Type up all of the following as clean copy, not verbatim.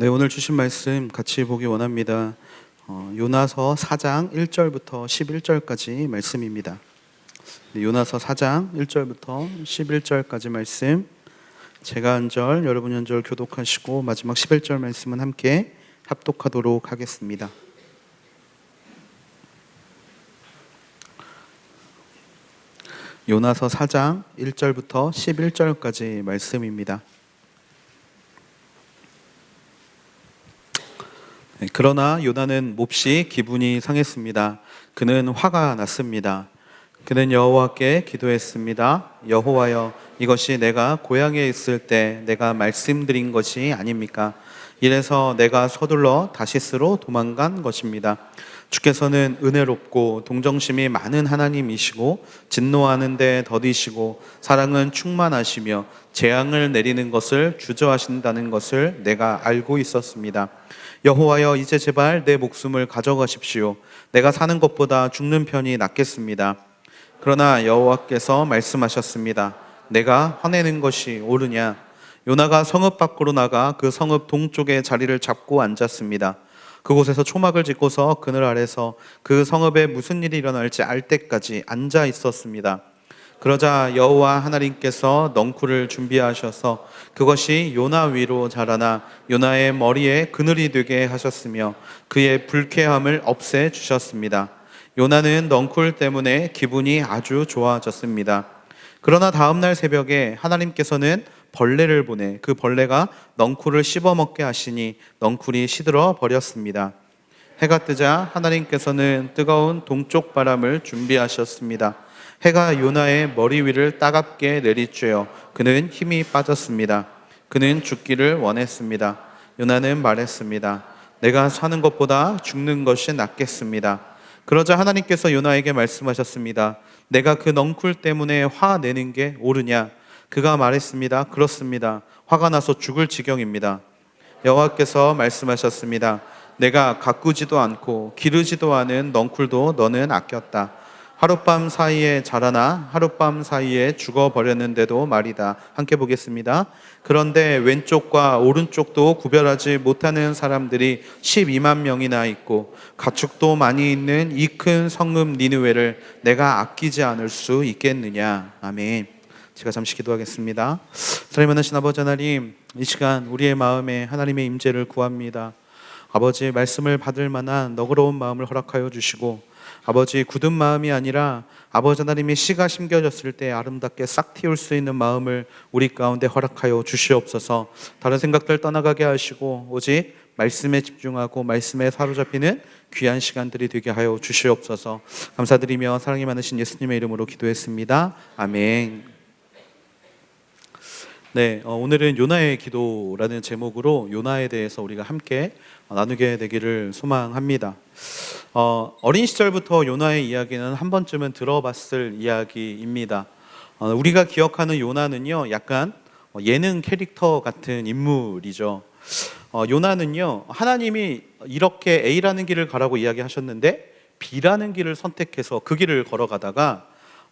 네, 오늘 주신 말씀 같이 보기 원합니다. 요나서 4장 1절부터 11절까지 말씀입니다. 네, 요나서 4장 1절부터 11절까지 말씀, 제가 한 절, 여러분이 한 절 교독하시고 마지막 11절 말씀은 함께 합독하도록 하겠습니다. 요나서 4장 1절부터 11절까지 말씀입니다. 그러나 요나는 몹시 기분이 상했습니다. 그는 화가 났습니다. 그는 여호와께 기도했습니다. 여호와여, 이것이 내가 고향에 있을 때 내가 말씀드린 것이 아닙니까? 이래서 내가 서둘러 다시스로 도망간 것입니다. 주께서는 은혜롭고 동정심이 많은 하나님이시고 진노하는데 더디시고 사랑은 충만하시며 재앙을 내리는 것을 주저하신다는 것을 내가 알고 있었습니다. 여호와여, 이제 제발 내 목숨을 가져가십시오. 내가 사는 것보다 죽는 편이 낫겠습니다. 그러나 여호와께서 말씀하셨습니다. 내가 화내는 것이 옳으냐? 요나가 성읍 밖으로 나가 그 성읍 동쪽에 자리를 잡고 앉았습니다. 그곳에서 초막을 짓고서 그늘 아래서 그 성읍에 무슨 일이 일어날지 알 때까지 앉아 있었습니다. 그러자 여호와 하나님께서 넝쿨을 준비하셔서 그것이 요나 위로 자라나 요나의 머리에 그늘이 되게 하셨으며 그의 불쾌함을 없애 주셨습니다. 요나는 넝쿨 때문에 기분이 아주 좋아졌습니다. 그러나 다음 날 새벽에 하나님께서는 벌레를 보내 그 벌레가 넝쿨을 씹어먹게 하시니 넝쿨이 시들어 버렸습니다. 해가 뜨자 하나님께서는 뜨거운 동쪽 바람을 준비하셨습니다. 해가 요나의 머리 위를 따갑게 내리쬐어 그는 힘이 빠졌습니다. 그는 죽기를 원했습니다. 요나는 말했습니다. 내가 사는 것보다 죽는 것이 낫겠습니다. 그러자 하나님께서 요나에게 말씀하셨습니다. 내가 그 넝쿨 때문에 화내는 게 옳으냐? 그가 말했습니다. 그렇습니다. 화가 나서 죽을 지경입니다. 여호와께서 말씀하셨습니다. 내가 가꾸지도 않고 기르지도 않은 넝쿨도 너는 아꼈다. 하룻밤 사이에 자라나 하룻밤 사이에 죽어버렸는데도 말이다. 함께 보겠습니다. 그런데 왼쪽과 오른쪽도 구별하지 못하는 사람들이 12만 명이나 있고 가축도 많이 있는 이 큰 성읍 니느웨를 내가 아끼지 않을 수 있겠느냐. 아멘. 제가 잠시 기도하겠습니다. 사랑이 많으신 아버지 하나님, 이 시간 우리의 마음에 하나님의 임재를 구합니다. 아버지의 말씀을 받을 만한 너그러운 마음을 허락하여 주시고, 아버지 굳은 마음이 아니라 아버지 하나님의 씨가 심겨졌을 때 아름답게 싹 틔울 수 있는 마음을 우리 가운데 허락하여 주시옵소서. 다른 생각들 떠나가게 하시고 오직 말씀에 집중하고 말씀에 사로잡히는 귀한 시간들이 되게 하여 주시옵소서. 감사드리며 사랑이 많으신 예수님의 이름으로 기도했습니다. 아멘. 네, 오늘은 요나의 기도라는 제목으로 요나에 대해서 우리가 함께 나누게 되기를 소망합니다. 어린 시절부터 요나의 이야기는 한 번쯤은 들어봤을 이야기입니다. 우리가 기억하는 요나는요, 약간 예능 캐릭터 같은 인물이죠. 요나는요, 하나님이 이렇게 A라는 길을 가라고 이야기하셨는데 B라는 길을 선택해서 그 길을 걸어가다가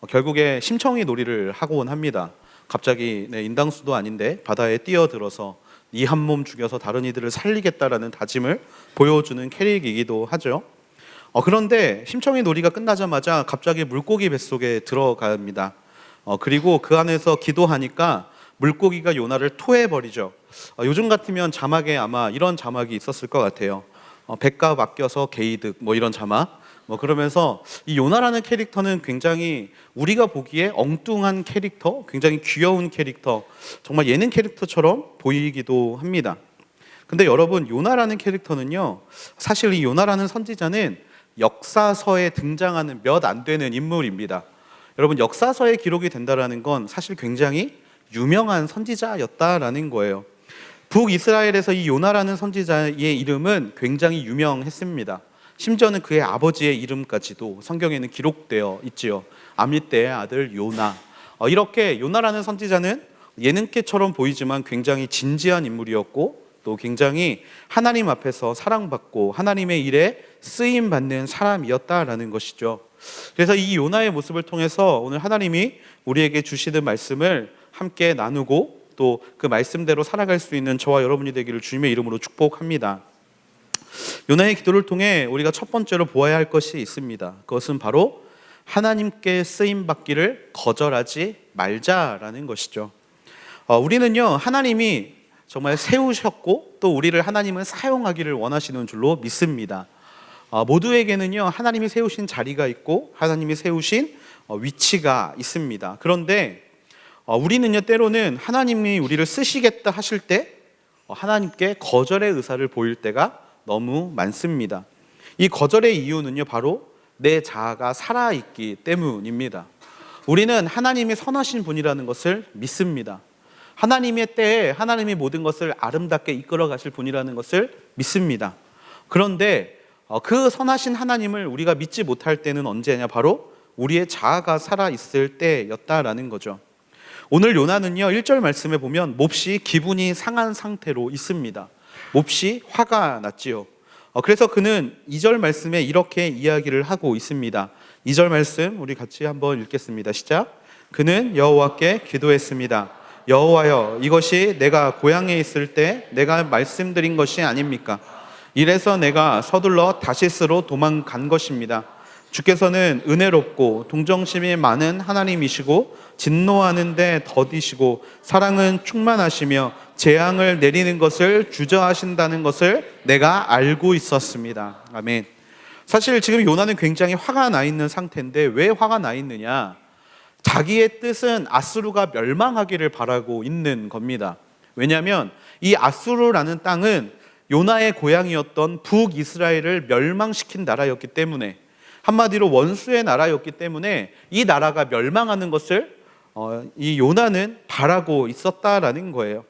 결국에 심청이 놀이를 하곤 합니다. 갑자기 인당수도 아닌데 바다에 뛰어들어서 이 한 몸 죽여서 다른 이들을 살리겠다라는 다짐을 보여주는 캐릭이기도 하죠. 그런데 심청이 놀이가 끝나자마자 갑자기 물고기 뱃속에 들어갑니다. 그리고 그 안에서 기도하니까 물고기가 요나를 토해버리죠. 요즘 같으면 자막에 아마 이런 자막이 있었을 것 같아요. 백가 맡겨서 게이득 이런 자막. 그러면서 이 요나라는 캐릭터는 굉장히 우리가 보기에 엉뚱한 캐릭터, 굉장히 귀여운 캐릭터, 정말 예능 캐릭터처럼 보이기도 합니다. 근데 여러분, 요나라는 캐릭터는요, 사실 이 요나라는 선지자는 역사서에 등장하는 몇 안 되는 인물입니다. 여러분, 역사서에 기록이 된다라는 건 사실 굉장히 유명한 선지자였다라는 거예요. 북이스라엘에서 이 요나라는 선지자의 이름은 굉장히 유명했습니다. 심지어는 그의 아버지의 이름까지도 성경에는 기록되어 있지요. 아미떼의 아들 요나. 이렇게 요나라는 선지자는 예능캐처럼 보이지만 굉장히 진지한 인물이었고 또 굉장히 하나님 앞에서 사랑받고 하나님의 일에 쓰임받는 사람이었다라는 것이죠. 그래서 이 요나의 모습을 통해서 오늘 하나님이 우리에게 주시는 말씀을 함께 나누고 또 그 말씀대로 살아갈 수 있는 저와 여러분이 되기를 주님의 이름으로 축복합니다. 요나의 기도를 통해 우리가 첫 번째로 보아야 할 것이 있습니다. 그것은 바로 하나님께 쓰임 받기를 거절하지 말자라는 것이죠. 우리는요, 하나님이 정말 세우셨고 또 우리를 하나님은 사용하기를 원하시는 줄로 믿습니다. 모두에게는요, 하나님이 세우신 자리가 있고 하나님이 세우신 위치가 있습니다. 그런데 우리는요, 때로는 하나님이 우리를 쓰시겠다 하실 때 하나님께 거절의 의사를 보일 때가 너무 많습니다. 이 거절의 이유는요, 바로 내 자아가 살아있기 때문입니다. 우리는 하나님이 선하신 분이라는 것을 믿습니다. 하나님의 때에 하나님이 모든 것을 아름답게 이끌어 가실 분이라는 것을 믿습니다. 그런데 그 선하신 하나님을 우리가 믿지 못할 때는 언제냐? 바로 우리의 자아가 살아있을 때였다라는 거죠. 오늘 요나는요, 1절 말씀에 보면 몹시 기분이 상한 상태로 있습니다. 몹시 화가 났지요. 그래서 그는 2절 말씀에 이렇게 이야기를 하고 있습니다. 2절 말씀 우리 같이 한번 읽겠습니다. 시작. 그는 여호와께 기도했습니다. 여호와여, 이것이 내가 고향에 있을 때 내가 말씀드린 것이 아닙니까? 이래서 내가 서둘러 다시스로 도망간 것입니다. 주께서는 은혜롭고 동정심이 많은 하나님이시고 진노하는데 더디시고 사랑은 충만하시며 재앙을 내리는 것을 주저하신다는 것을 내가 알고 있었습니다. 아멘. 사실 지금 요나는 굉장히 화가 나 있는 상태인데 왜 화가 나 있느냐? 자기의 뜻은 아수르가 멸망하기를 바라고 있는 겁니다. 왜냐하면 이 아수르라는 땅은 요나의 고향이었던 북이스라엘을 멸망시킨 나라였기 때문에, 한마디로 원수의 나라였기 때문에 이 나라가 멸망하는 것을 이 요나는 바라고 있었다라는 거예요.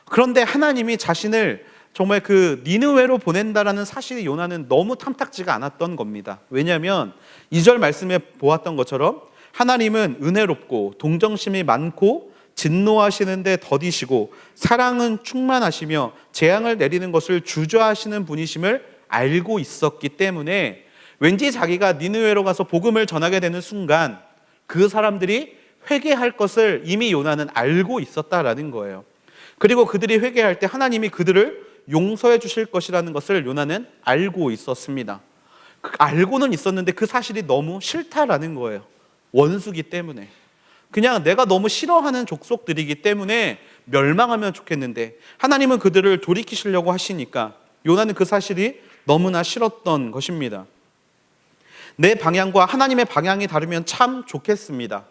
그런데 하나님이 자신을 정말 그 니느웨로 보낸다라는 사실이 요나는 너무 탐탁지가 않았던 겁니다. 왜냐하면 2절 말씀에 보았던 것처럼 하나님은 은혜롭고 동정심이 많고 진노하시는데 더디시고 사랑은 충만하시며 재앙을 내리는 것을 주저하시는 분이심을 알고 있었기 때문에 왠지 자기가 니느웨로 가서 복음을 전하게 되는 순간 그 사람들이 회개할 것을 이미 요나는 알고 있었다라는 거예요. 그리고 그들이 회개할 때 하나님이 그들을 용서해 주실 것이라는 것을 요나는 알고 있었습니다. 알고는 있었는데 그 사실이 너무 싫다라는 거예요. 원수기 때문에. 그냥 내가 너무 싫어하는 족속들이기 때문에 멸망하면 좋겠는데 하나님은 그들을 돌이키시려고 하시니까 요나는 그 사실이 너무나 싫었던 것입니다. 내 방향과 하나님의 방향이 다르면 참 좋겠습니다.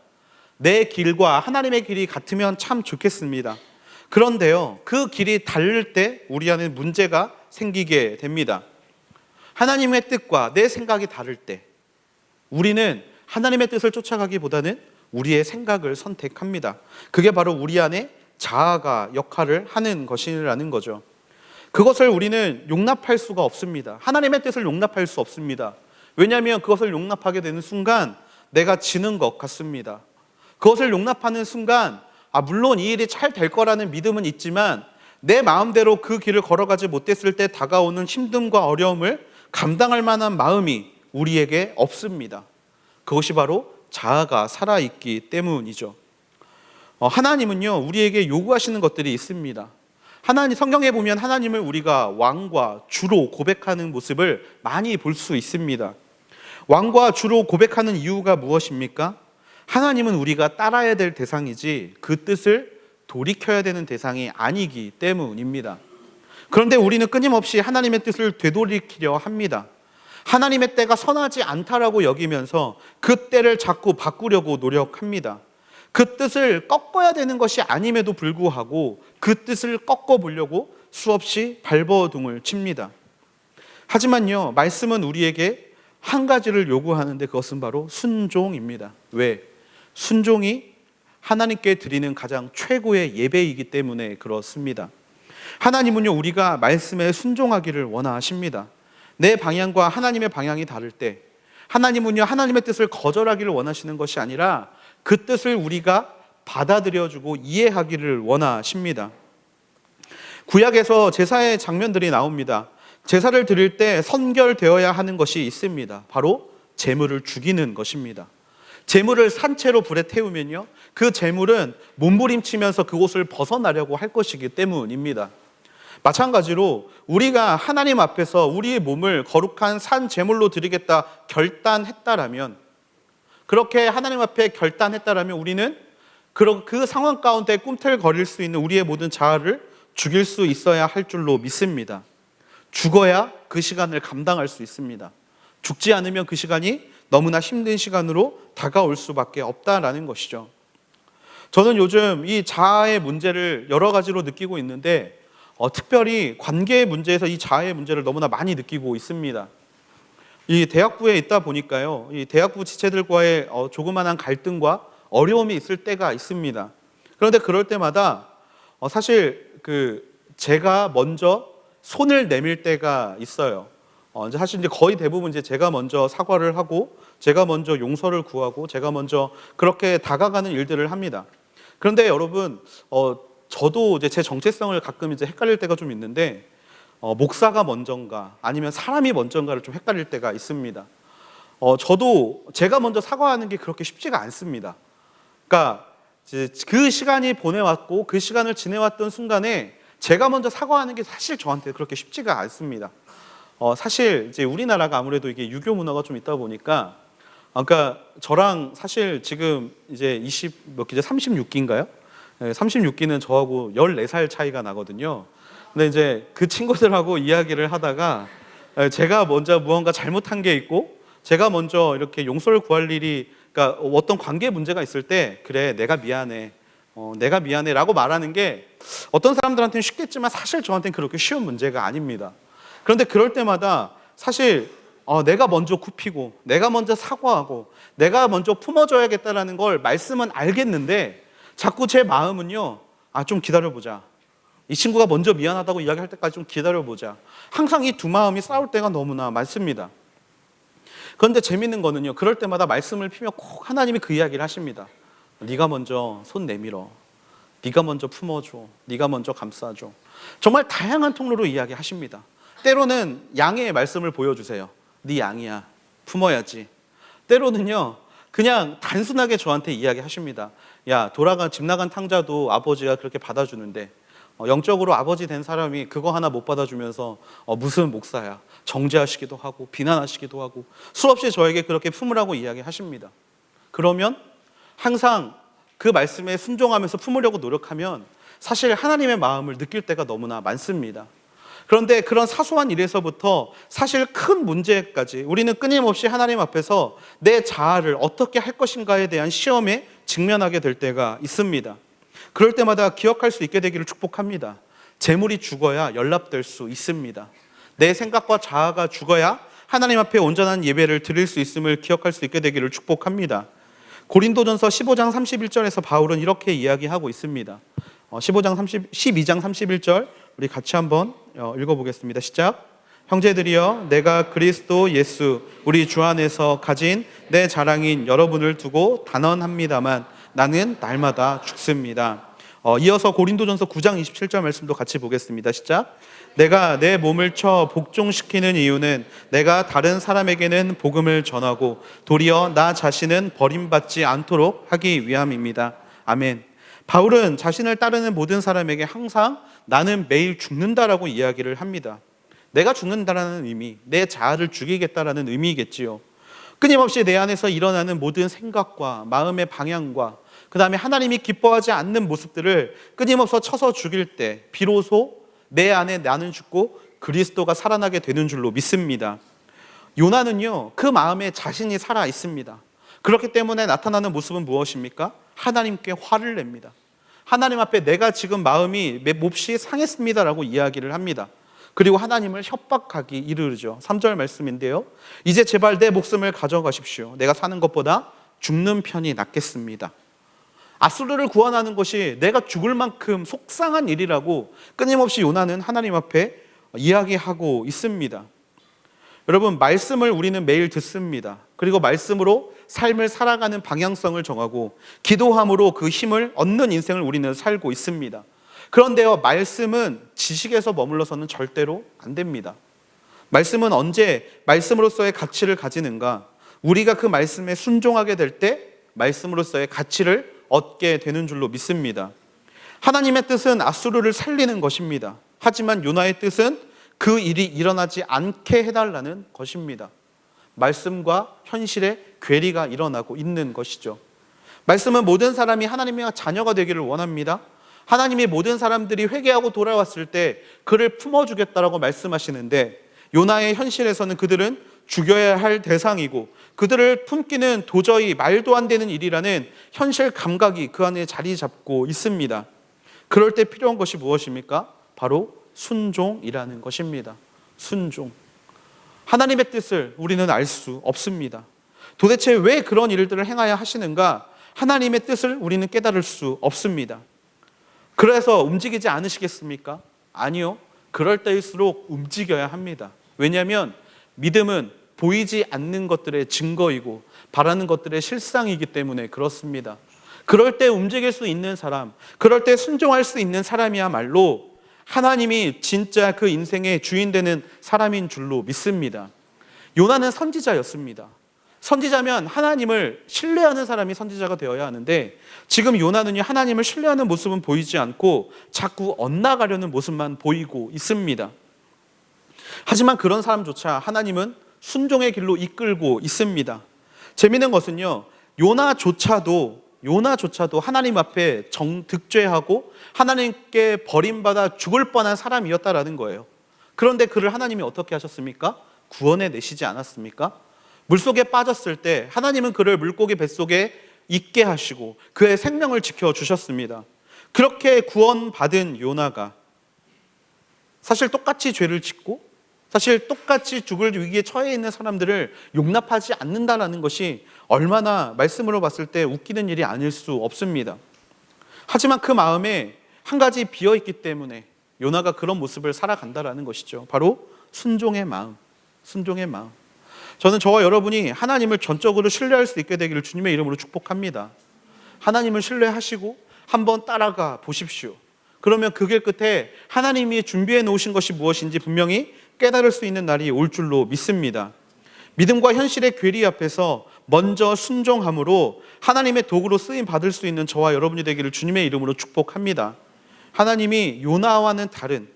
내 길과 하나님의 길이 같으면 참 좋겠습니다. 그런데요, 그 길이 다를 때 우리 안에 문제가 생기게 됩니다. 하나님의 뜻과 내 생각이 다를 때 우리는 하나님의 뜻을 쫓아가기보다는 우리의 생각을 선택합니다. 그게 바로 우리 안에 자아가 역할을 하는 것이라는 거죠. 그것을 우리는 용납할 수가 없습니다. 하나님의 뜻을 용납할 수 없습니다. 왜냐하면 그것을 용납하게 되는 순간 내가 지는 것 같습니다. 그것을 용납하는 순간 물론 이 일이 잘 될 거라는 믿음은 있지만 내 마음대로 그 길을 걸어가지 못했을 때 다가오는 힘듦과 어려움을 감당할 만한 마음이 우리에게 없습니다. 그것이 바로 자아가 살아있기 때문이죠. 하나님은요, 우리에게 요구하시는 것들이 있습니다. 성경에 보면 하나님을 우리가 왕과 주로 고백하는 모습을 많이 볼 수 있습니다. 왕과 주로 고백하는 이유가 무엇입니까? 하나님은 우리가 따라야 될 대상이지 그 뜻을 돌이켜야 되는 대상이 아니기 때문입니다. 그런데 우리는 끊임없이 하나님의 뜻을 되돌이키려 합니다. 하나님의 때가 선하지 않다라고 여기면서 그 때를 자꾸 바꾸려고 노력합니다. 그 뜻을 꺾어야 되는 것이 아님에도 불구하고 그 뜻을 꺾어보려고 수없이 발버둥을 칩니다. 하지만요, 말씀은 우리에게 한 가지를 요구하는데 그것은 바로 순종입니다. 왜? 순종이 하나님께 드리는 가장 최고의 예배이기 때문에 그렇습니다. 하나님은요, 우리가 말씀에 순종하기를 원하십니다. 내 방향과 하나님의 방향이 다를 때 하나님은요, 하나님의 뜻을 거절하기를 원하시는 것이 아니라 그 뜻을 우리가 받아들여주고 이해하기를 원하십니다. 구약에서 제사의 장면들이 나옵니다. 제사를 드릴 때 선결되어야 하는 것이 있습니다. 바로 제물을 죽이는 것입니다. 재물을 산채로 불에 태우면요, 그 재물은 몸부림치면서 그곳을 벗어나려고 할 것이기 때문입니다. 마찬가지로 우리가 하나님 앞에서 우리의 몸을 거룩한 산 제물로 드리겠다 결단했다라면, 그렇게 하나님 앞에 결단했다라면 우리는 그 상황 가운데 꿈틀거릴 수 있는 우리의 모든 자아를 죽일 수 있어야 할 줄로 믿습니다. 죽어야 그 시간을 감당할 수 있습니다. 죽지 않으면 그 시간이 너무나 힘든 시간으로 다가올 수밖에 없다라는 것이죠. 저는 요즘 이 자아의 문제를 여러 가지로 느끼고 있는데 특별히 관계의 문제에서 이 자아의 문제를 너무나 많이 느끼고 있습니다. 이 대학부에 있다 보니까요, 이 대학부 지체들과의 조그만한 갈등과 어려움이 있을 때가 있습니다. 그런데 그럴 때마다 사실 제가 먼저 손을 내밀 때가 있어요. 사실 이제 거의 대부분 이제 제가 먼저 사과를 하고, 제가 먼저 용서를 구하고, 제가 먼저 그렇게 다가가는 일들을 합니다. 그런데 여러분, 저도 이제 제 정체성을 가끔 이제 헷갈릴 때가 좀 있는데, 목사가 먼저인가 아니면 사람이 먼저인가를 좀 헷갈릴 때가 있습니다. 저도 제가 먼저 사과하는 게 그렇게 쉽지가 않습니다. 그러니까 그 시간이 보내왔고 그 시간을 지내왔던 순간에 제가 먼저 사과하는 게 사실 저한테 그렇게 쉽지가 않습니다. 사실 이제 우리나라가 아무래도 이게 유교 문화가 좀 있다 보니까, 그러니까 저랑 사실 지금 이제 36기인가요? 36기는 저하고 14살 차이가 나거든요. 근데 이제 그 친구들하고 이야기를 하다가 제가 먼저 무언가 잘못한 게 있고, 제가 먼저 이렇게 용서를 구할 일이, 그러니까 어떤 관계 문제가 있을 때, 그래 내가 미안해, 내가 미안해 라고 말하는 게 어떤 사람들한테는 쉽겠지만 사실 저한테는 그렇게 쉬운 문제가 아닙니다. 그런데 그럴 때마다 사실 내가 먼저 굽히고, 내가 먼저 사과하고, 내가 먼저 품어줘야겠다라는 걸 말씀은 알겠는데, 자꾸 제 마음은요, 좀 기다려보자, 이 친구가 먼저 미안하다고 이야기할 때까지 좀 기다려보자, 항상 이 두 마음이 싸울 때가 너무나 많습니다. 그런데 재밌는 거는요, 그럴 때마다 말씀을 피며 꼭 하나님이 그 이야기를 하십니다. 네가 먼저 손 내밀어, 네가 먼저 품어줘, 네가 먼저 감싸줘. 정말 다양한 통로로 이야기하십니다. 때로는 양의 말씀을 보여주세요. 네 양이야, 품어야지. 때로는요, 그냥 단순하게 저한테 이야기하십니다. 야, 집 나간 탕자도 아버지가 그렇게 받아주는데 영적으로 아버지 된 사람이 그거 하나 못 받아주면서 무슨 목사야, 정죄하시기도 하고 비난하시기도 하고 수없이 저에게 그렇게 품으라고 이야기하십니다. 그러면 항상 그 말씀에 순종하면서 품으려고 노력하면 사실 하나님의 마음을 느낄 때가 너무나 많습니다. 그런데 그런 사소한 일에서부터 사실 큰 문제까지 우리는 끊임없이 하나님 앞에서 내 자아를 어떻게 할 것인가에 대한 시험에 직면하게 될 때가 있습니다. 그럴 때마다 기억할 수 있게 되기를 축복합니다. 재물이 죽어야 연락될 수 있습니다. 내 생각과 자아가 죽어야 하나님 앞에 온전한 예배를 드릴 수 있음을 기억할 수 있게 되기를 축복합니다. 고린도전서 15장 31절에서 바울은 이렇게 이야기하고 있습니다. 12장 31절 우리 같이 한번 읽어보겠습니다. 시작. 형제들이여, 내가 그리스도 예수 우리 주 안에서 가진 내 자랑인 여러분을 두고 단언합니다만 나는 날마다 죽습니다. 이어서 고린도전서 9장 27절 말씀도 같이 보겠습니다. 시작. 내가 내 몸을 쳐 복종시키는 이유는 내가 다른 사람에게는 복음을 전하고 도리어 나 자신은 버림받지 않도록 하기 위함입니다. 아멘. 바울은 자신을 따르는 모든 사람에게 항상 나는 매일 죽는다라고 이야기를 합니다. 내가 죽는다라는 의미, 내 자아를 죽이겠다라는 의미겠지요. 끊임없이 내 안에서 일어나는 모든 생각과 마음의 방향과 그 다음에 하나님이 기뻐하지 않는 모습들을 끊임없이 쳐서 죽일 때 비로소 내 안에 나는 죽고 그리스도가 살아나게 되는 줄로 믿습니다. 요나는요, 그 마음에 자신이 살아 있습니다. 그렇기 때문에 나타나는 모습은 무엇입니까? 하나님께 화를 냅니다. 하나님 앞에 내가 지금 마음이 몹시 상했습니다라고 이야기를 합니다. 그리고 하나님을 협박하기 이르르죠. 3절 말씀인데요, 이제 제발 내 목숨을 가져가십시오. 내가 사는 것보다 죽는 편이 낫겠습니다. 아수르를 구원하는 것이 내가 죽을 만큼 속상한 일이라고 끊임없이 요나는 하나님 앞에 이야기하고 있습니다. 여러분, 말씀을 우리는 매일 듣습니다. 그리고 말씀으로 삶을 살아가는 방향성을 정하고 기도함으로 그 힘을 얻는 인생을 우리는 살고 있습니다. 그런데요, 말씀은 지식에서 머물러서는 절대로 안 됩니다. 말씀은 언제 말씀으로서의 가치를 가지는가? 우리가 그 말씀에 순종하게 될 때 말씀으로서의 가치를 얻게 되는 줄로 믿습니다. 하나님의 뜻은 아수르를 살리는 것입니다. 하지만 요나의 뜻은 그 일이 일어나지 않게 해달라는 것입니다. 말씀과 현실의 괴리가 일어나고 있는 것이죠. 말씀은 모든 사람이 하나님의 자녀가 되기를 원합니다. 하나님이 모든 사람들이 회개하고 돌아왔을 때 그를 품어주겠다라고 말씀하시는데, 요나의 현실에서는 그들은 죽여야 할 대상이고 그들을 품기는 도저히 말도 안 되는 일이라는 현실 감각이 그 안에 자리 잡고 있습니다. 그럴 때 필요한 것이 무엇입니까? 바로 순종이라는 것입니다. 순종. 하나님의 뜻을 우리는 알 수 없습니다. 도대체 왜 그런 일들을 행하여 하시는가? 하나님의 뜻을 우리는 깨달을 수 없습니다. 그래서 움직이지 않으시겠습니까? 아니요. 그럴 때일수록 움직여야 합니다. 왜냐하면 믿음은 보이지 않는 것들의 증거이고 바라는 것들의 실상이기 때문에 그렇습니다. 그럴 때 움직일 수 있는 사람, 그럴 때 순종할 수 있는 사람이야말로 하나님이 진짜 그 인생의 주인 되는 사람인 줄로 믿습니다. 요나는 선지자였습니다. 선지자면 하나님을 신뢰하는 사람이 선지자가 되어야 하는데, 지금 요나는 하나님을 신뢰하는 모습은 보이지 않고 자꾸 엇나가려는 모습만 보이고 있습니다. 하지만 그런 사람조차 하나님은 순종의 길로 이끌고 있습니다. 재미있는 것은요, 요나조차도 하나님 앞에 득죄하고 하나님께 버림받아 죽을 뻔한 사람이었다라는 거예요. 그런데 그를 하나님이 어떻게 하셨습니까? 구원해 내시지 않았습니까? 물속에 빠졌을 때 하나님은 그를 물고기 뱃속에 있게 하시고 그의 생명을 지켜주셨습니다. 그렇게 구원받은 요나가 사실 똑같이 죄를 짓고 사실 똑같이 죽을 위기에 처해 있는 사람들을 용납하지 않는다는 것이 얼마나 말씀으로 봤을 때 웃기는 일이 아닐 수 없습니다. 하지만 그 마음에 한 가지 비어있기 때문에 요나가 그런 모습을 살아간다는 것이죠. 바로 순종의 마음, 순종의 마음. 저는 저와 여러분이 하나님을 전적으로 신뢰할 수 있게 되기를 주님의 이름으로 축복합니다. 하나님을 신뢰하시고 한번 따라가 보십시오. 그러면 그 길 끝에 하나님이 준비해 놓으신 것이 무엇인지 분명히 깨달을 수 있는 날이 올 줄로 믿습니다. 믿음과 현실의 괴리 앞에서 먼저 순종함으로 하나님의 도구로 쓰임 받을 수 있는 저와 여러분이 되기를 주님의 이름으로 축복합니다. 하나님이 요나와는 다른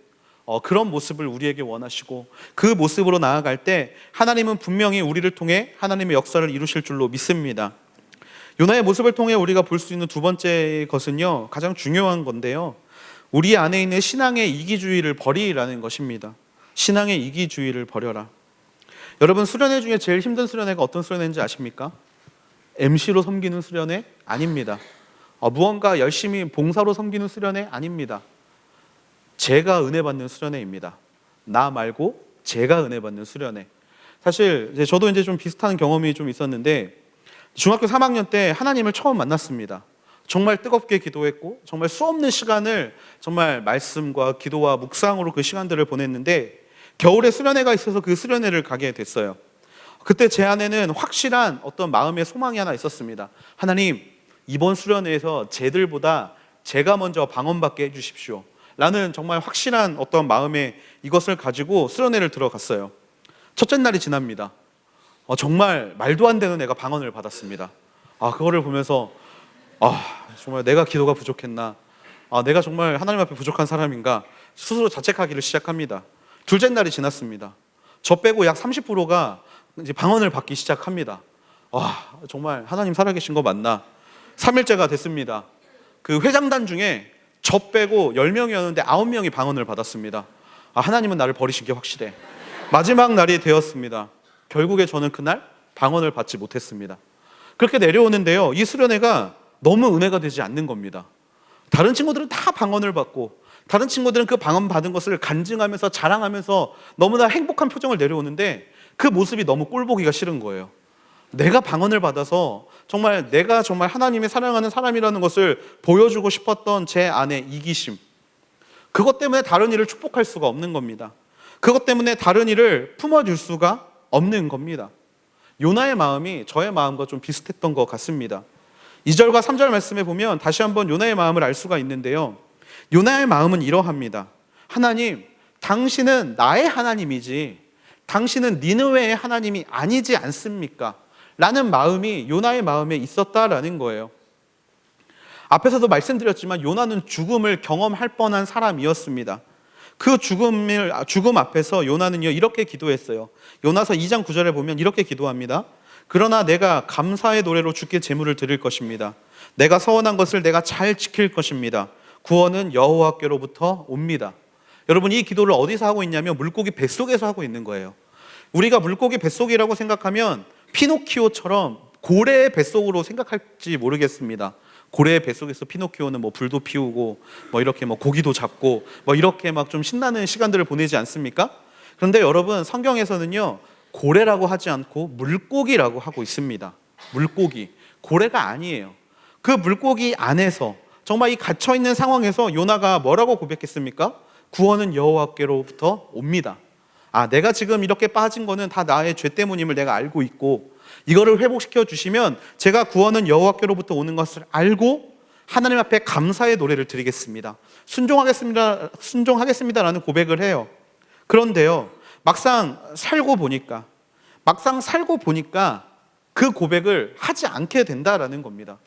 그런 모습을 우리에게 원하시고 그 모습으로 나아갈 때 하나님은 분명히 우리를 통해 하나님의 역사를 이루실 줄로 믿습니다. 요나의 모습을 통해 우리가 볼 수 있는 두 번째 것은요, 가장 중요한 건데요, 우리 안에 있는 신앙의 이기주의를 버리라는 것입니다. 신앙의 이기주의를 버려라. 여러분, 수련회 중에 제일 힘든 수련회가 어떤 수련회인지 아십니까? MC로 섬기는 수련회? 아닙니다. 무언가 열심히 봉사로 섬기는 수련회? 아닙니다. 제가 은혜 받는 수련회입니다. 나 말고 제가 은혜 받는 수련회. 사실 저도 이제 좀 비슷한 경험이 좀 있었는데, 중학교 3학년 때 하나님을 처음 만났습니다. 정말 뜨겁게 기도했고 정말 수없는 시간을 정말 말씀과 기도와 묵상으로 그 시간들을 보냈는데, 겨울에 수련회가 있어서 그 수련회를 가게 됐어요. 그때 제 안에는 확실한 어떤 마음의 소망이 하나 있었습니다. 하나님, 이번 수련회에서 쟤들보다 제가 먼저 방언받게 해주십시오 라는 정말 확실한 어떤 마음의 이것을 가지고 수련회를 들어갔어요. 첫째 날이 지납니다. 정말 말도 안 되는 애가 방언을 받았습니다. 그거를 보면서 정말 내가 기도가 부족했나, 내가 정말 하나님 앞에 부족한 사람인가 스스로 자책하기를 시작합니다. 둘째 날이 지났습니다. 저 빼고 약 30%가 이제 방언을 받기 시작합니다. 정말 하나님 살아계신 거 맞나? 3일째가 됐습니다. 그 회장단 중에 저 빼고 10명이었는데 9명이 방언을 받았습니다. 하나님은 나를 버리신 게 확실해. 마지막 날이 되었습니다. 결국에 저는 그날 방언을 받지 못했습니다. 그렇게 내려오는데요, 이 수련회가 너무 은혜가 되지 않는 겁니다. 다른 친구들은 다 방언을 받고 다른 친구들은 그 방언 받은 것을 간증하면서 자랑하면서 너무나 행복한 표정을 내려오는데 그 모습이 너무 꼴보기가 싫은 거예요. 내가 방언을 받아서 내가 정말 하나님이 사랑하는 사람이라는 것을 보여주고 싶었던 제 안의 이기심, 그것 때문에 다른 이를 축복할 수가 없는 겁니다. 그것 때문에 다른 이를 품어줄 수가 없는 겁니다. 요나의 마음이 저의 마음과 좀 비슷했던 것 같습니다. 2절과 3절 말씀에 보면 다시 한번 요나의 마음을 알 수가 있는데요, 요나의 마음은 이러합니다. 하나님, 당신은 나의 하나님이지 당신은 니느웨의 하나님이 아니지 않습니까? 라는 마음이 요나의 마음에 있었다라는 거예요. 앞에서도 말씀드렸지만 요나는 죽음을 경험할 뻔한 사람이었습니다. 그 죽음 앞에서 요나는요 이렇게 기도했어요. 요나서 2장 9절에 보면 이렇게 기도합니다. 그러나 내가 감사의 노래로 주께 제물을 드릴 것입니다. 내가 서원한 것을 내가 잘 지킬 것입니다. 구원은 여호와께로부터 옵니다. 여러분, 이 기도를 어디서 하고 있냐면 물고기 뱃속에서 하고 있는 거예요. 우리가 물고기 뱃속이라고 생각하면 피노키오처럼 고래의 뱃속으로 생각할지 모르겠습니다. 고래의 뱃속에서 피노키오는 뭐 불도 피우고 뭐 이렇게 뭐 고기도 잡고 뭐 이렇게 막 좀 신나는 시간들을 보내지 않습니까? 그런데 여러분, 성경에서는요 고래라고 하지 않고 물고기라고 하고 있습니다. 물고기, 고래가 아니에요. 그 물고기 안에서 정말 이 갇혀있는 상황에서 요나가 뭐라고 고백했습니까? 구원은 여호와께로부터 옵니다. 내가 지금 이렇게 빠진 거는 다 나의 죄 때문임을 내가 알고 있고, 이거를 회복시켜 주시면 제가 구원은 여호와께로부터 오는 것을 알고 하나님 앞에 감사의 노래를 드리겠습니다. 순종하겠습니다라는 고백을 해요. 그런데요, 막상 살고 보니까 그 고백을 하지 않게 된다라는 겁니다.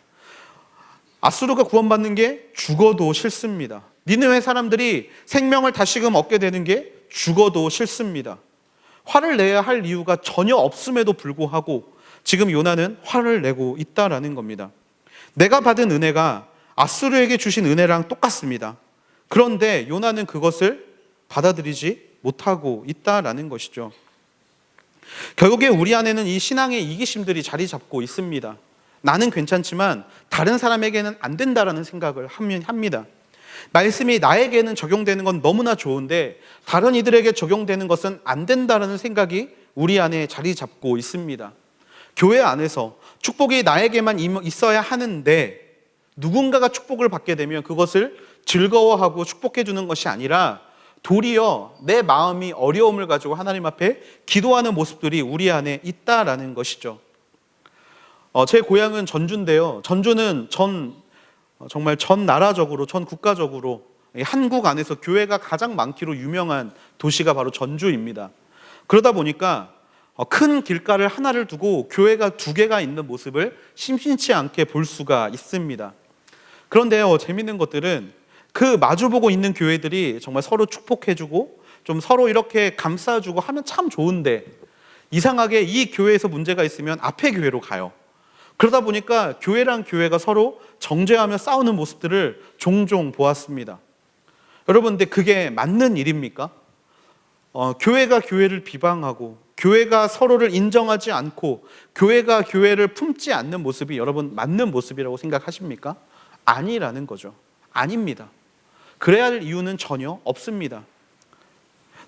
아수르가 구원받는 게 죽어도 싫습니다. 니느웨 사람들이 생명을 다시금 얻게 되는 게 죽어도 싫습니다. 화를 내야 할 이유가 전혀 없음에도 불구하고 지금 요나는 화를 내고 있다라는 겁니다. 내가 받은 은혜가 아수르에게 주신 은혜랑 똑같습니다. 그런데 요나는 그것을 받아들이지 못하고 있다라는 것이죠. 결국에 우리 안에는 이 신앙의 이기심들이 자리 잡고 있습니다. 나는 괜찮지만 다른 사람에게는 안 된다라는 생각을 합니다. 말씀이 나에게는 적용되는 건 너무나 좋은데 다른 이들에게 적용되는 것은 안 된다라는 생각이 우리 안에 자리 잡고 있습니다. 교회 안에서 축복이 나에게만 있어야 하는데 누군가가 축복을 받게 되면 그것을 즐거워하고 축복해 주는 것이 아니라 도리어 내 마음이 어려움을 가지고 하나님 앞에 기도하는 모습들이 우리 안에 있다라는 것이죠. 제 고향은 전주인데요. 전주는 정말 전 나라적으로, 전 국가적으로 한국 안에서 교회가 가장 많기로 유명한 도시가 바로 전주입니다. 그러다 보니까 큰 길가를 하나를 두고 교회가 두 개가 있는 모습을 심심치 않게 볼 수가 있습니다. 그런데요, 재밌는 것들은 그 마주보고 있는 교회들이 정말 서로 축복해주고 좀 서로 이렇게 감싸주고 하면 참 좋은데 이상하게 이 교회에서 문제가 있으면 앞에 교회로 가요. 그러다 보니까 교회랑 교회가 서로 정죄하며 싸우는 모습들을 종종 보았습니다. 여러분, 근데 그게 맞는 일입니까? 교회가 교회를 비방하고 교회가 서로를 인정하지 않고 교회가 교회를 품지 않는 모습이 여러분 맞는 모습이라고 생각하십니까? 아니라는 거죠. 아닙니다. 그래야 할 이유는 전혀 없습니다.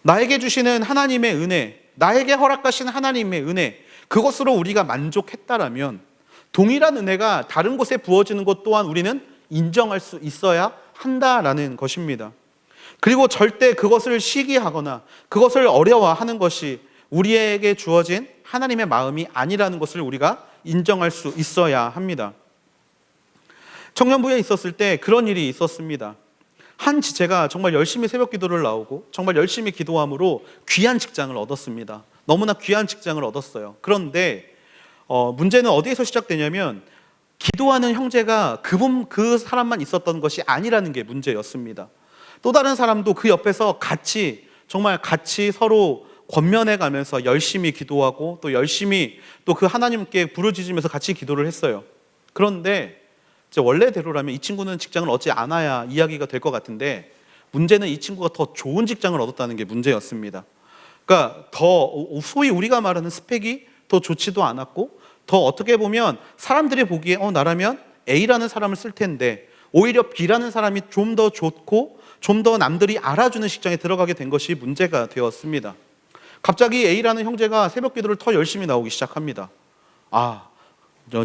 나에게 주시는 하나님의 은혜, 나에게 허락하신 하나님의 은혜, 그것으로 우리가 만족했다라면 동일한 은혜가 다른 곳에 부어지는 것 또한 우리는 인정할 수 있어야 한다라는 것입니다. 그리고 절대 그것을 시기하거나 그것을 어려워하는 것이 우리에게 주어진 하나님의 마음이 아니라는 것을 우리가 인정할 수 있어야 합니다. 청년부에 있었을 때 그런 일이 있었습니다. 한 지체가 정말 열심히 새벽 기도를 나오고 정말 열심히 기도함으로 귀한 직장을 얻었습니다. 너무나 귀한 직장을 얻었어요. 그런데 문제는 어디에서 시작되냐면 기도하는 형제가 그 사람만 있었던 것이 아니라는 게 문제였습니다. 또 다른 사람도 그 옆에서 정말 같이 서로 권면해 가면서 열심히 기도하고 또 열심히 또 그 하나님께 부르짖으면서 같이 기도를 했어요. 그런데 원래대로라면 이 친구는 직장을 얻지 않아야 이야기가 될 것 같은데 문제는 이 친구가 더 좋은 직장을 얻었다는 게 문제였습니다. 그러니까 소위 우리가 말하는 스펙이 더 좋지도 않았고 더 어떻게 보면 사람들이 보기에 나라면 A라는 사람을 쓸 텐데 오히려 B라는 사람이 좀 더 좋고 좀 더 남들이 알아주는 직장에 들어가게 된 것이 문제가 되었습니다. 갑자기 A라는 형제가 새벽 기도를 더 열심히 나오기 시작합니다.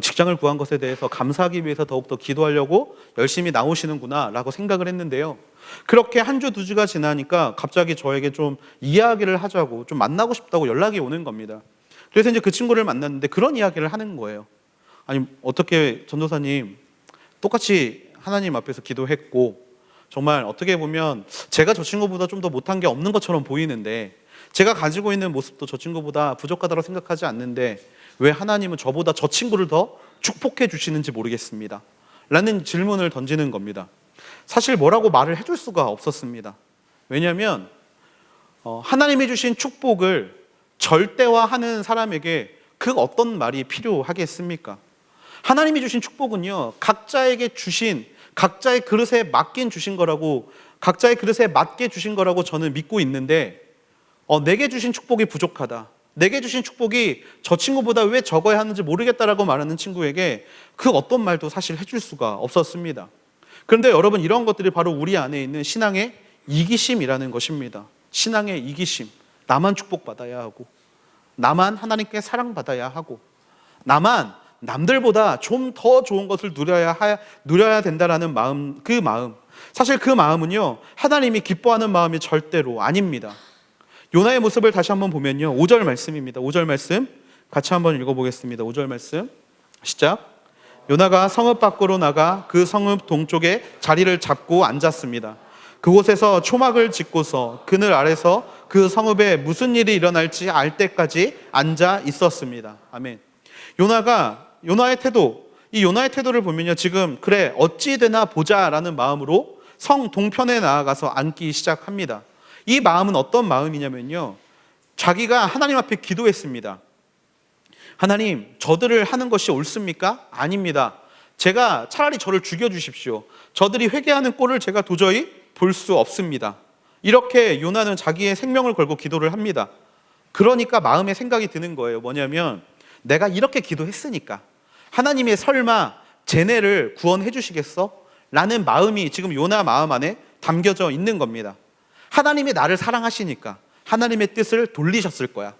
직장을 구한 것에 대해서 감사하기 위해서 더욱더 기도하려고 열심히 나오시는구나 라고 생각을 했는데요. 그렇게 한 주, 두 주가 지나니까 갑자기 저에게 좀 이야기를 하자고 좀 만나고 싶다고 연락이 오는 겁니다. 그래서 이제 그 친구를 만났는데 그런 이야기를 하는 거예요. 아니, 어떻게 전도사님 똑같이 하나님 앞에서 기도했고 정말 어떻게 보면 제가 저 친구보다 좀 더 못한 게 없는 것처럼 보이는데 제가 가지고 있는 모습도 저 친구보다 부족하다고 생각하지 않는데 왜 하나님은 저보다 저 친구를 더 축복해 주시는지 모르겠습니다 라는 질문을 던지는 겁니다. 사실 뭐라고 말을 해줄 수가 없었습니다. 왜냐하면 하나님이 주신 축복을 절대화하는 사람에게 그 어떤 말이 필요하겠습니까? 하나님이 주신 축복은요, 각자에게 주신, 각자의 그릇에 맡긴 주신 거라고, 각자의 그릇에 맞게 주신 거라고 저는 믿고 있는데, 내게 주신 축복이 부족하다, 내게 주신 축복이 저 친구보다 왜 적어야 하는지 모르겠다라고 말하는 친구에게 그 어떤 말도 사실 해줄 수가 없었습니다. 그런데 여러분, 이런 것들이 바로 우리 안에 있는 신앙의 이기심이라는 것입니다. 신앙의 이기심. 나만 축복받아야 하고, 나만 하나님께 사랑받아야 하고, 나만 남들보다 좀 더 좋은 것을 누려야 된다라는 마음, 그 마음. 사실 그 마음은요, 하나님이 기뻐하는 마음이 절대로 아닙니다. 요나의 모습을 다시 한번 보면요, 5절 말씀입니다. 5절 말씀 같이 한번 읽어보겠습니다. 5절 말씀 시작. 요나가 성읍 밖으로 나가 그 성읍 동쪽에 자리를 잡고 앉았습니다. 그곳에서 초막을 짓고서 그늘 아래서 그 성읍에 무슨 일이 일어날지 알 때까지 앉아 있었습니다. 아멘. 요나의 태도, 이 요나의 태도를 보면요, 지금 그래 어찌 되나 보자라는 마음으로 성 동편에 나아가서 앉기 시작합니다. 이 마음은 어떤 마음이냐면요, 자기가 하나님 앞에 기도했습니다. 하나님, 저들을 하는 것이 옳습니까? 아닙니다. 제가 차라리 저를 죽여주십시오. 저들이 회개하는 꼴을 제가 도저히 볼 수 없습니다. 이렇게 요나는 자기의 생명을 걸고 기도를 합니다. 그러니까 마음에 생각이 드는 거예요. 뭐냐면, 내가 이렇게 기도했으니까 하나님의 설마 쟤네를 구원해 주시겠어? 라는 마음이 지금 요나 마음 안에 담겨져 있는 겁니다. 하나님이 나를 사랑하시니까 하나님의 뜻을 돌리셨을 거야.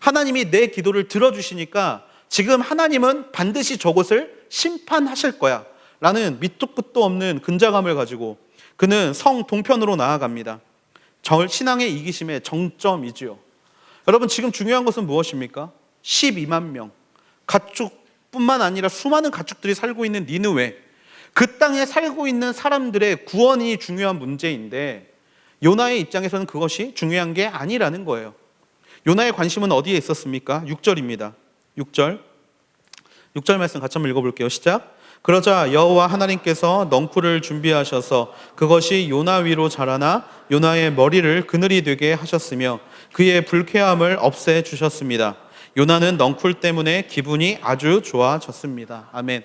하나님이 내 기도를 들어주시니까 지금 하나님은 반드시 저곳을 심판하실 거야 라는 밑도 끝도 없는 근자감을 가지고 그는 성 동편으로 나아갑니다. 신앙의 이기심의 정점이지요. 여러분, 지금 중요한 것은 무엇입니까? 12만 명 가축뿐만 아니라 수많은 가축들이 살고 있는 니느웨, 그 땅에 살고 있는 사람들의 구원이 중요한 문제인데 요나의 입장에서는 그것이 중요한 게 아니라는 거예요. 요나의 관심은 어디에 있었습니까? 6절입니다. 6절 말씀 같이 한번 읽어볼게요. 시작. 그러자 여호와 하나님께서 넝쿨을 준비하셔서 그것이 요나 위로 자라나 요나의 머리를 그늘이 되게 하셨으며 그의 불쾌함을 없애 주셨습니다. 요나는 넝쿨 때문에 기분이 아주 좋아졌습니다. 아멘.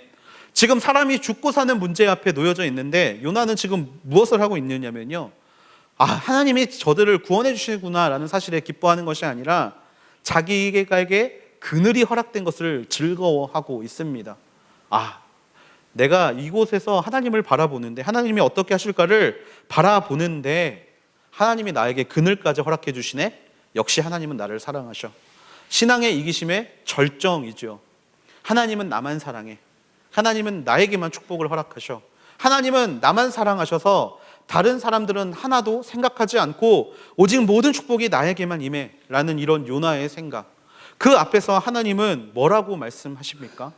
지금 사람이 죽고 사는 문제 앞에 놓여져 있는데 요나는 지금 무엇을 하고 있느냐면요, 하나님이 저들을 구원해 주시구나라는 사실에 기뻐하는 것이 아니라 자기에게 그늘이 허락된 것을 즐거워하고 있습니다. 내가 이곳에서 하나님을 바라보는데, 하나님이 어떻게 하실까를 바라보는데 하나님이 나에게 그늘까지 허락해 주시네? 역시 하나님은 나를 사랑하셔. 신앙의 이기심의 절정이죠. 하나님은 나만 사랑해. 하나님은 나에게만 축복을 허락하셔. 하나님은 나만 사랑하셔서 다른 사람들은 하나도 생각하지 않고 오직 모든 축복이 나에게만 임해 라는 이런 요나의 생각. 그 앞에서 하나님은 뭐라고 말씀하십니까?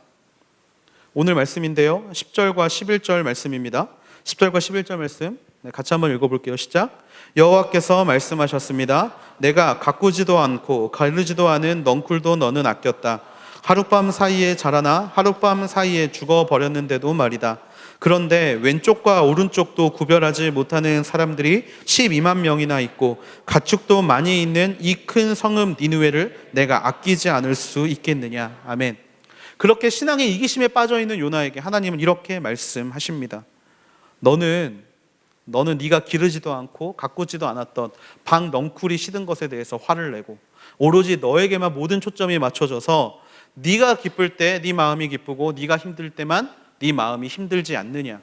오늘 말씀인데요, 10절과 11절 말씀입니다. 10절과 11절 말씀 같이 한번 읽어볼게요. 시작. 여호와께서 말씀하셨습니다. 내가 가꾸지도 않고 가르지도 않은 넝쿨도 너는 아꼈다. 하룻밤 사이에 자라나 하룻밤 사이에 죽어버렸는데도 말이다. 그런데 왼쪽과 오른쪽도 구별하지 못하는 사람들이 12만 명이나 있고 가축도 많이 있는 이 큰 성읍 니느웨를 내가 아끼지 않을 수 있겠느냐. 아멘. 그렇게 신앙의 이기심에 빠져있는 요나에게 하나님은 이렇게 말씀하십니다. 너는 네가 기르지도 않고 가꾸지도 않았던 방 넝쿨이 시든 것에 대해서 화를 내고 오로지 너에게만 모든 초점이 맞춰져서 네가 기쁠 때 네 마음이 기쁘고 네가 힘들 때만 네 마음이 힘들지 않느냐.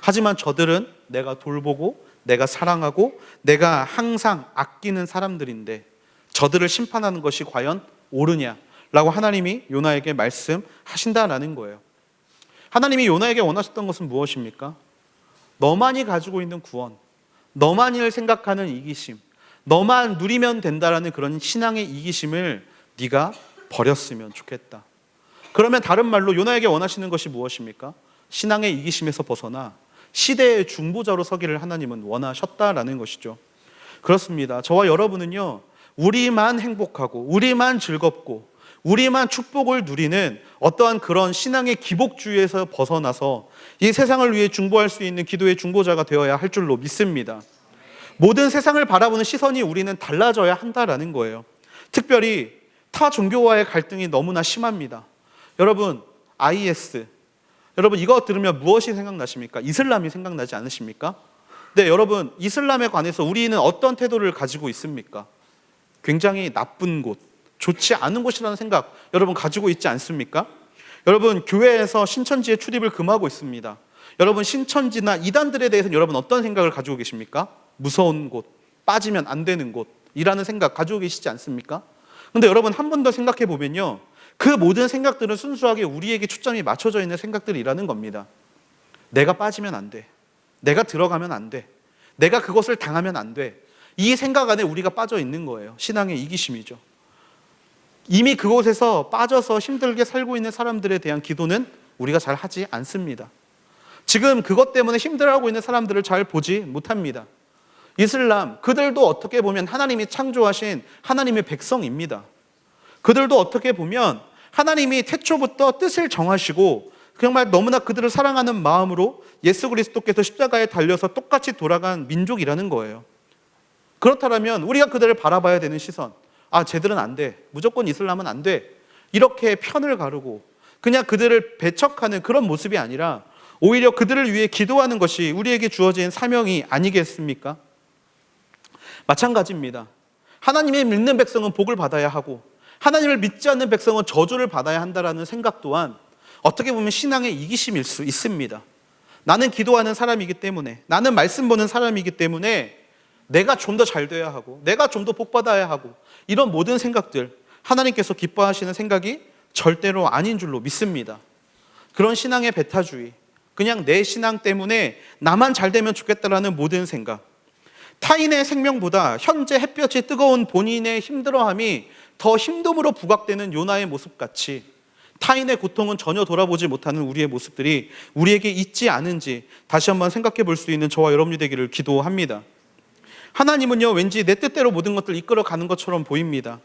하지만 저들은 내가 돌보고 내가 사랑하고 내가 항상 아끼는 사람들인데 저들을 심판하는 것이 과연 옳으냐 라고 하나님이 요나에게 말씀하신다라는 거예요. 하나님이 요나에게 원하셨던 것은 무엇입니까? 너만이 가지고 있는 구원, 너만을 생각하는 이기심, 너만 누리면 된다라는 그런 신앙의 이기심을 네가 버렸으면 좋겠다. 그러면 다른 말로 요나에게 원하시는 것이 무엇입니까? 신앙의 이기심에서 벗어나 시대의 중보자로 서기를 하나님은 원하셨다라는 것이죠. 그렇습니다. 저와 여러분은요, 우리만 행복하고 우리만 즐겁고 우리만 축복을 누리는 어떠한 그런 신앙의 기복주의에서 벗어나서 이 세상을 위해 중보할 수 있는 기도의 중보자가 되어야 할 줄로 믿습니다. 모든 세상을 바라보는 시선이 우리는 달라져야 한다라는 거예요. 특별히 타 종교와의 갈등이 너무나 심합니다. 여러분, IS, 여러분 이거 들으면 무엇이 생각나십니까? 이슬람이 생각나지 않으십니까? 네, 여러분 이슬람에 관해서 우리는 어떤 태도를 가지고 있습니까? 굉장히 나쁜 곳, 좋지 않은 곳이라는 생각 여러분 가지고 있지 않습니까? 여러분 교회에서 신천지의 출입을 금하고 있습니다. 여러분 신천지나 이단들에 대해서는 여러분 어떤 생각을 가지고 계십니까? 무서운 곳, 빠지면 안 되는 곳이라는 생각 가지고 계시지 않습니까? 근데 여러분 한 번 더 생각해 보면요, 그 모든 생각들은 순수하게 우리에게 초점이 맞춰져 있는 생각들이라는 겁니다. 내가 빠지면 안 돼, 내가 들어가면 안 돼, 내가 그것을 당하면 안 돼, 이 생각 안에 우리가 빠져 있는 거예요. 신앙의 이기심이죠. 이미 그곳에서 빠져서 힘들게 살고 있는 사람들에 대한 기도는 우리가 잘 하지 않습니다. 지금 그것 때문에 힘들어하고 있는 사람들을 잘 보지 못합니다. 이슬람, 그들도 어떻게 보면 하나님이 창조하신 하나님의 백성입니다. 그들도 어떻게 보면 하나님이 태초부터 뜻을 정하시고 정말 너무나 그들을 사랑하는 마음으로 예수 그리스도께서 십자가에 달려서 똑같이 돌아간 민족이라는 거예요. 그렇다면 우리가 그들을 바라봐야 되는 시선, 아, 쟤들은 안 돼, 무조건 이슬람은 안 돼, 이렇게 편을 가르고 그냥 그들을 배척하는 그런 모습이 아니라 오히려 그들을 위해 기도하는 것이 우리에게 주어진 사명이 아니겠습니까? 마찬가지입니다. 하나님의 믿는 백성은 복을 받아야 하고 하나님을 믿지 않는 백성은 저주를 받아야 한다는 생각 또한 어떻게 보면 신앙의 이기심일 수 있습니다. 나는 기도하는 사람이기 때문에, 나는 말씀 보는 사람이기 때문에 내가 좀 더 잘 돼야 하고 내가 좀 더 복 받아야 하고, 이런 모든 생각들, 하나님께서 기뻐하시는 생각이 절대로 아닌 줄로 믿습니다. 그런 신앙의 배타주의, 그냥 내 신앙 때문에 나만 잘 되면 좋겠다라는 모든 생각, 타인의 생명보다 현재 햇볕이 뜨거운 본인의 힘들어함이 더 힘듦으로 부각되는 요나의 모습같이 타인의 고통은 전혀 돌아보지 못하는 우리의 모습들이 우리에게 있지 않은지 다시 한번 생각해 볼 수 있는 저와 여러분이 되기를 기도합니다. 하나님은요, 왠지 내 뜻대로 모든 것들을 이끌어가는 것처럼 보입니다.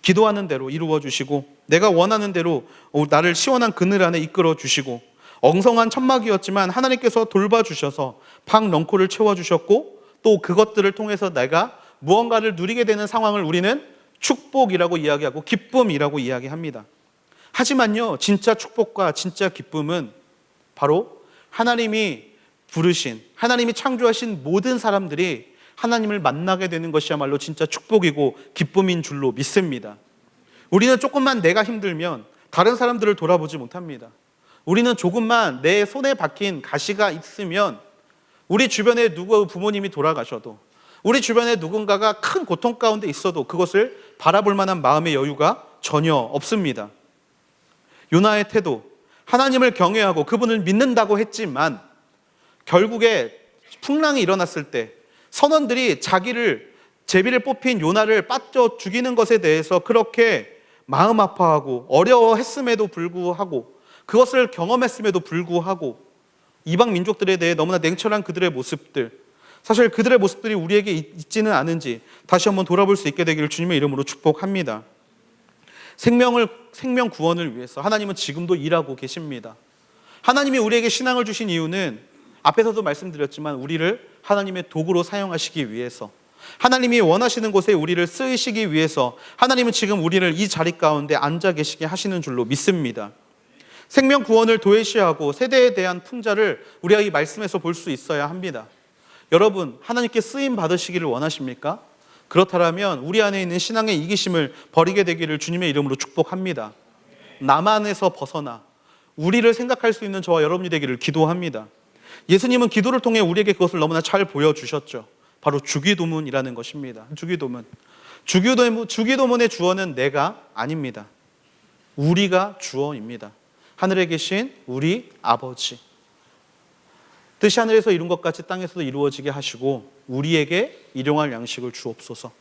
기도하는 대로 이루어 주시고 내가 원하는 대로 나를 시원한 그늘 안에 이끌어 주시고, 엉성한 천막이었지만 하나님께서 돌봐주셔서 방 넝쿨을 채워주셨고, 또 그것들을 통해서 내가 무언가를 누리게 되는 상황을 우리는 축복이라고 이야기하고 기쁨이라고 이야기합니다. 하지만요, 진짜 축복과 진짜 기쁨은 바로 하나님이 부르신, 하나님이 창조하신 모든 사람들이 하나님을 만나게 되는 것이야말로 진짜 축복이고 기쁨인 줄로 믿습니다. 우리는 조금만 내가 힘들면 다른 사람들을 돌아보지 못합니다. 우리는 조금만 내 손에 박힌 가시가 있으면 우리 주변에 누구 부모님이 돌아가셔도, 우리 주변에 누군가가 큰 고통 가운데 있어도 그것을 바라볼 만한 마음의 여유가 전혀 없습니다. 요나의 태도, 하나님을 경외하고 그분을 믿는다고 했지만 결국에 풍랑이 일어났을 때 선원들이 자기를, 제비를 뽑힌 요나를 빠져 죽이는 것에 대해서 그렇게 마음 아파하고 어려워했음에도 불구하고, 그것을 경험했음에도 불구하고 이방 민족들에 대해 너무나 냉철한 그들의 모습들, 사실 그들의 모습들이 우리에게 있지는 않은지 다시 한번 돌아볼 수 있게 되기를 주님의 이름으로 축복합니다. 생명 구원을 위해서 하나님은 지금도 일하고 계십니다. 하나님이 우리에게 신앙을 주신 이유는 앞에서도 말씀드렸지만 우리를 하나님의 도구로 사용하시기 위해서, 하나님이 원하시는 곳에 우리를 쓰시기 위해서 하나님은 지금 우리를 이 자리 가운데 앉아 계시게 하시는 줄로 믿습니다. 생명 구원을 도외시하고 세대에 대한 풍자를 우리가 이 말씀에서 볼 수 있어야 합니다. 여러분, 하나님께 쓰임 받으시기를 원하십니까? 그렇다면 우리 안에 있는 신앙의 이기심을 버리게 되기를 주님의 이름으로 축복합니다. 나만에서 벗어나 우리를 생각할 수 있는 저와 여러분이 되기를 기도합니다. 예수님은 기도를 통해 우리에게 그것을 너무나 잘 보여주셨죠. 바로 주기도문이라는 것입니다. 주기도문의 주어는 내가 아닙니다. 우리가 주어입니다. 하늘에 계신 우리 아버지, 뜻이 하늘에서 이룬 것 같이 땅에서도 이루어지게 하시고 우리에게 일용할 양식을 주옵소서.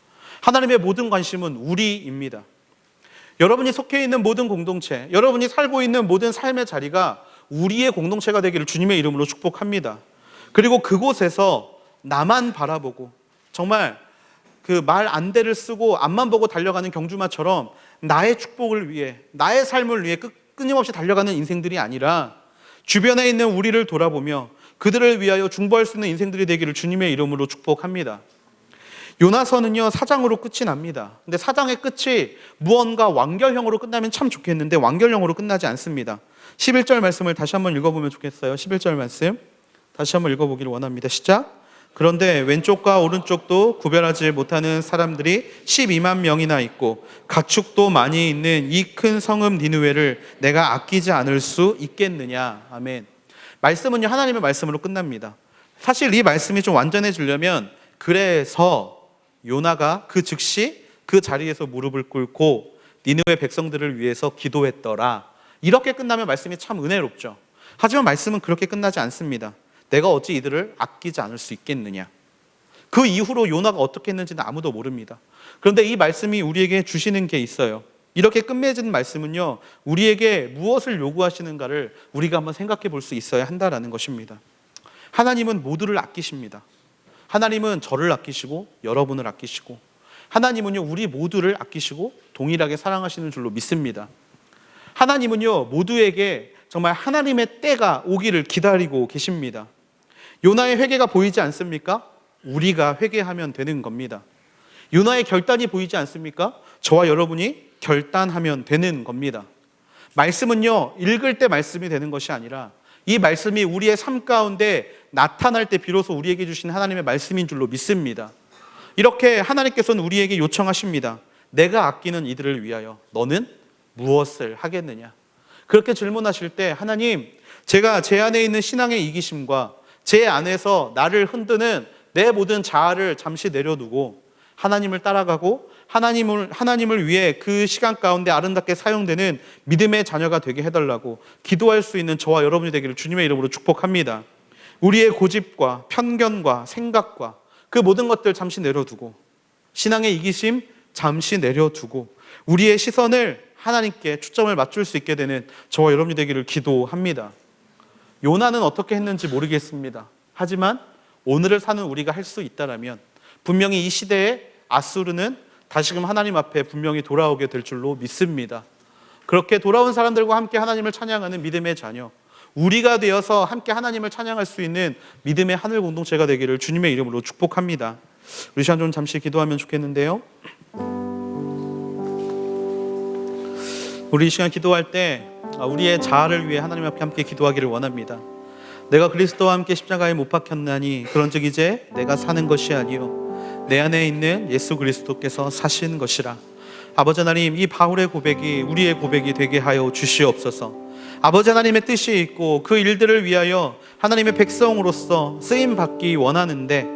하나님의 모든 관심은 우리입니다. 여러분이 속해 있는 모든 공동체, 여러분이 살고 있는 모든 삶의 자리가 우리의 공동체가 되기를 주님의 이름으로 축복합니다. 그리고 그곳에서 나만 바라보고 정말 그 말 안대를 쓰고 앞만 보고 달려가는 경주마처럼 나의 축복을 위해, 나의 삶을 위해 끊임없이 달려가는 인생들이 아니라 주변에 있는 우리를 돌아보며 그들을 위하여 중보할 수 있는 인생들이 되기를 주님의 이름으로 축복합니다. 요나서는요, 사장으로 끝이 납니다. 근데 사장의 끝이 무언가 완결형으로 끝나면 참 좋겠는데 완결형으로 끝나지 않습니다. 11절 말씀을 다시 한번 읽어보면 좋겠어요. 11절 말씀 다시 한번 읽어보기를 원합니다. 시작. 그런데 왼쪽과 오른쪽도 구별하지 못하는 사람들이 12만 명이나 있고 가축도 많이 있는 이 큰 성읍 니느웨를 내가 아끼지 않을 수 있겠느냐. 아멘. 말씀은요, 하나님의 말씀으로 끝납니다. 사실 이 말씀이 좀 완전해지려면 그래서 요나가 그 즉시 그 자리에서 무릎을 꿇고 니느웨 백성들을 위해서 기도했더라, 이렇게 끝나면 말씀이 참 은혜롭죠. 하지만 말씀은 그렇게 끝나지 않습니다. 내가 어찌 이들을 아끼지 않을 수 있겠느냐. 그 이후로 요나가 어떻게 했는지는 아무도 모릅니다. 그런데 이 말씀이 우리에게 주시는 게 있어요. 이렇게 끝맺은 말씀은요, 우리에게 무엇을 요구하시는가를 우리가 한번 생각해 볼 수 있어야 한다라는 것입니다. 하나님은 모두를 아끼십니다. 하나님은 저를 아끼시고 여러분을 아끼시고, 하나님은요, 우리 모두를 아끼시고 동일하게 사랑하시는 줄로 믿습니다. 하나님은요, 모두에게 정말 하나님의 때가 오기를 기다리고 계십니다. 요나의 회개가 보이지 않습니까? 우리가 회개하면 되는 겁니다. 요나의 결단이 보이지 않습니까? 저와 여러분이 결단하면 되는 겁니다. 말씀은요, 읽을 때 말씀이 되는 것이 아니라 이 말씀이 우리의 삶 가운데 나타날 때 비로소 우리에게 주신 하나님의 말씀인 줄로 믿습니다. 이렇게 하나님께서는 우리에게 요청하십니다. 내가 아끼는 이들을 위하여 너는 무엇을 하겠느냐? 그렇게 질문하실 때 하나님, 제가 제 안에 있는 신앙의 이기심과 제 안에서 나를 흔드는 내 모든 자아를 잠시 내려두고 하나님을 따라가고 하나님을 위해 그 시간 가운데 아름답게 사용되는 믿음의 자녀가 되게 해달라고 기도할 수 있는 저와 여러분이 되기를 주님의 이름으로 축복합니다. 우리의 고집과 편견과 생각과 그 모든 것들 잠시 내려두고, 신앙의 이기심 잠시 내려두고 우리의 시선을 하나님께 초점을 맞출 수 있게 되는 저와 여러분이 되기를 기도합니다. 요나는 어떻게 했는지 모르겠습니다. 하지만 오늘을 사는 우리가 할 수 있다라면 분명히 이 시대에 아수르는 다시금 하나님 앞에 분명히 돌아오게 될 줄로 믿습니다. 그렇게 돌아온 사람들과 함께 하나님을 찬양하는 믿음의 자녀, 우리가 되어서 함께 하나님을 찬양할 수 있는 믿음의 하늘 공동체가 되기를 주님의 이름으로 축복합니다. 우리 시간 좀 잠시 기도하면 좋겠는데요. 우리 이 시간 기도할 때 우리의 자아를 위해 하나님 앞에 함께 기도하기를 원합니다. 내가 그리스도와 함께 십자가에 못 박혔나니 그런즉 이제 내가 사는 것이 아니요 내 안에 있는 예수 그리스도께서 사신 것이라. 아버지 하나님, 이 바울의 고백이 우리의 고백이 되게 하여 주시옵소서. 아버지 하나님의 뜻이 있고 그 일들을 위하여 하나님의 백성으로서 쓰임받기 원하는데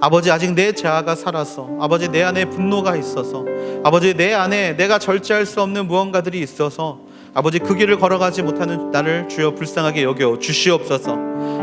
아버지, 아직 내 자아가 살아서, 아버지 내 안에 분노가 있어서, 아버지 내 안에 내가 절제할 수 없는 무언가들이 있어서 아버지 그 길을 걸어가지 못하는 나를 주여 불쌍하게 여겨 주시옵소서.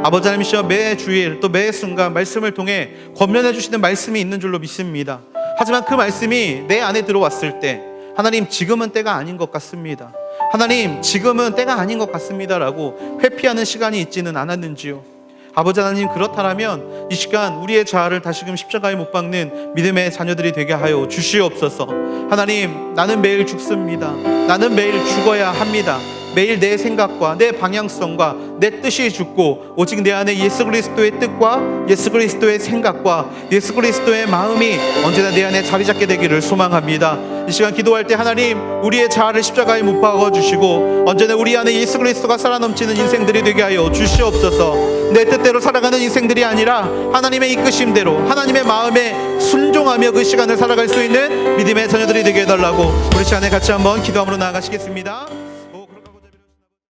아버지 하나님이시여, 매 주일 또 매 순간 말씀을 통해 권면해 주시는 말씀이 있는 줄로 믿습니다. 하지만 그 말씀이 내 안에 들어왔을 때 하나님, 지금은 때가 아닌 것 같습니다. 하나님, 지금은 때가 아닌 것 같습니다라고 회피하는 시간이 있지는 않았는지요. 아버지 하나님, 그렇다면 이 시간 우리의 자아를 다시금 십자가에 못 박는 믿음의 자녀들이 되게 하여 주시옵소서. 하나님, 나는 매일 죽습니다. 나는 매일 죽어야 합니다. 매일 내 생각과 내 방향성과 내 뜻이 죽고 오직 내 안에 예수 그리스도의 뜻과 예수 그리스도의 생각과 예수 그리스도의 마음이 언제나 내 안에 자리 잡게 되기를 소망합니다. 이 시간 기도할 때 하나님, 우리의 자아를 십자가에 못 박아주시고 언제나 우리 안에 예수 그리스도가 살아넘치는 인생들이 되게 하여 주시옵소서. 내 뜻대로 살아가는 인생들이 아니라 하나님의 이끄심대로 하나님의 마음에 순종하며 그 시간을 살아갈 수 있는 믿음의 자녀들이 되게 해달라고 우리 시간에 같이 한번 기도함으로 나아가시겠습니다.